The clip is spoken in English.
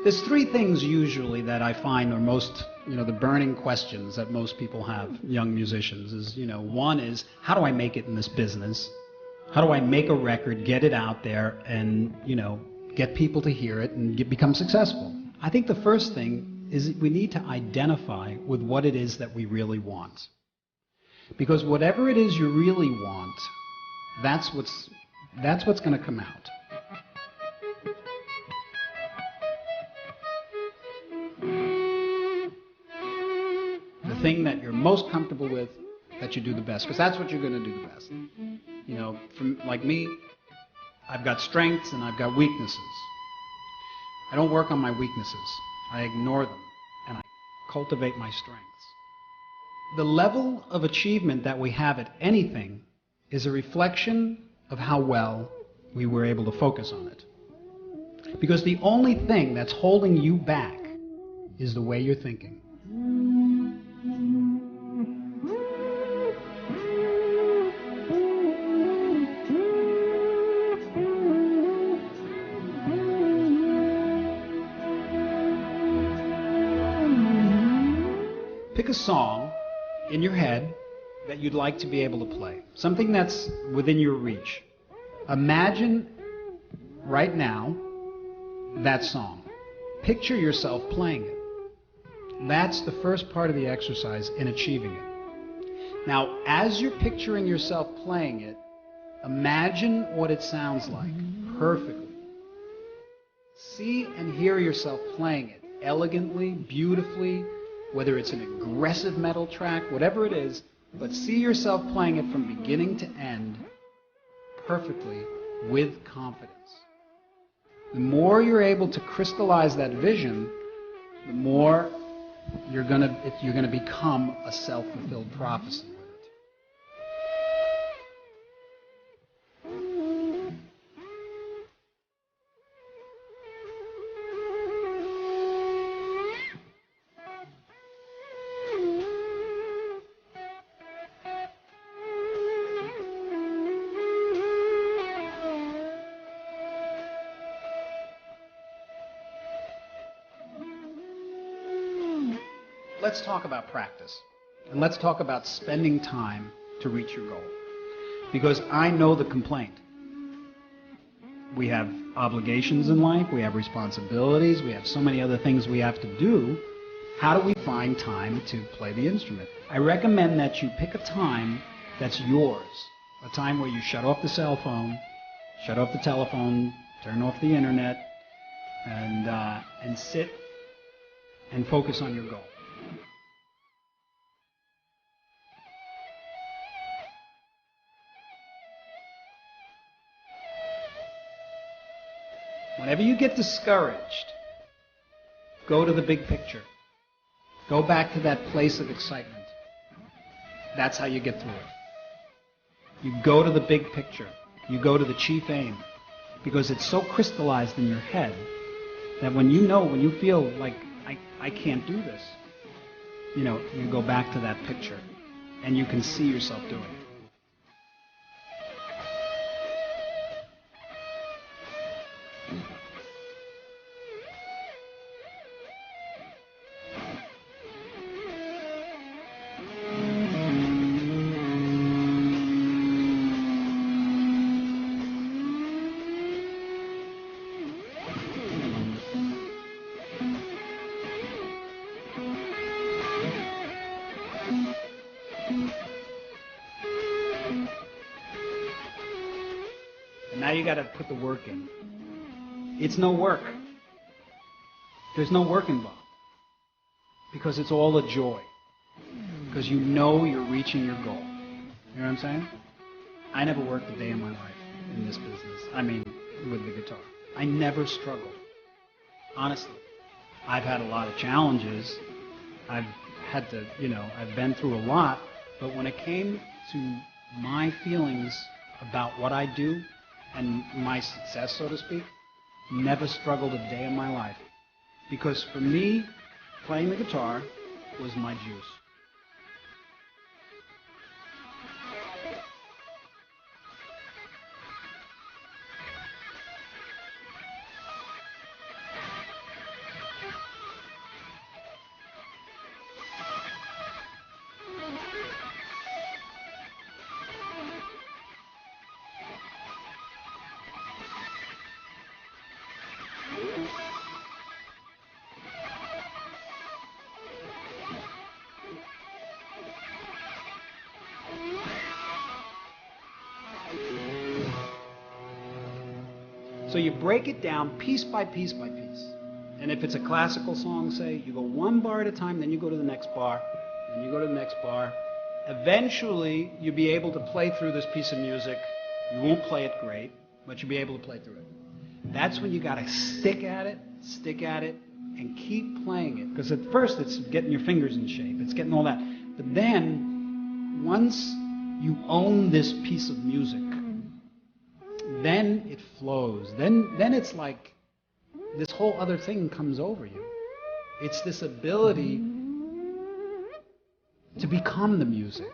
There's three things usually that I find are most, the burning questions that most people have, young musicians, is, one is, how do I make it in this business? How do I make a record, get it out there, and, get people to hear it and become successful? I think the first thing is we need to identify with what it is that we really want. Because whatever it is you really want, that's what's going to come out. The thing that you're most comfortable with, that you do the best, because that's what you're going to do the best. From like me, I've got strengths and I've got weaknesses. I don't work on my weaknesses. I ignore them and I cultivate my strengths. The level of achievement that we have at anything is a reflection of how well we were able to focus on it. Because the only thing that's holding you back is the way you're thinking. Pick a song in your head that you'd like to be able to play. Something that's within your reach. Imagine right now that song. Picture yourself playing it. That's the first part of the exercise in achieving it. Now, as you're picturing yourself playing it, imagine what it sounds like perfectly. See and hear yourself playing it elegantly, beautifully, whether it's an aggressive metal track, whatever it is, but see yourself playing it from beginning to end perfectly with confidence. The more you're able to crystallize that vision, the more you're going to become a self-fulfilled prophecy with it. Let's talk about practice, and let's talk about spending time to reach your goal. Because I know the complaint. We have obligations in life, we have responsibilities, we have so many other things we have to do. How do we find time to play the instrument? I recommend that you pick a time that's yours, a time where you shut off the cell phone, shut off the telephone, turn off the internet, and sit and focus on your goal. Whenever you get discouraged, go to the big picture. Go back to that place of excitement. That's how you get through it. You go to the big picture. You go to the chief aim. Because it's so crystallized in your head that when you feel like, I can't do this, you go back to that picture and you can see yourself doing it. Now you got to put the work in. It's no work. There's no work involved. Because it's all a joy. Because you're reaching your goal. You know what I'm saying? I never worked a day in my life in this business. I mean, with the guitar. I never struggled. Honestly. I've had a lot of challenges. I've had to, I've been through a lot. But when it came to my feelings about what I do, and my success, so to speak, never struggled a day in my life. Because for me, playing the guitar was my juice. So you break it down piece by piece by piece. And if it's a classical song, say, you go one bar at a time, then you go to the next bar, then you go to the next bar. Eventually, you'll be able to play through this piece of music. You won't play it great, but you'll be able to play through it. That's when you got to stick at it, and keep playing it. Because at first, it's getting your fingers in shape. It's getting all that. But then, once you own this piece of music, then it flows. Then it's like this whole other thing comes over you. It's this ability to become the music.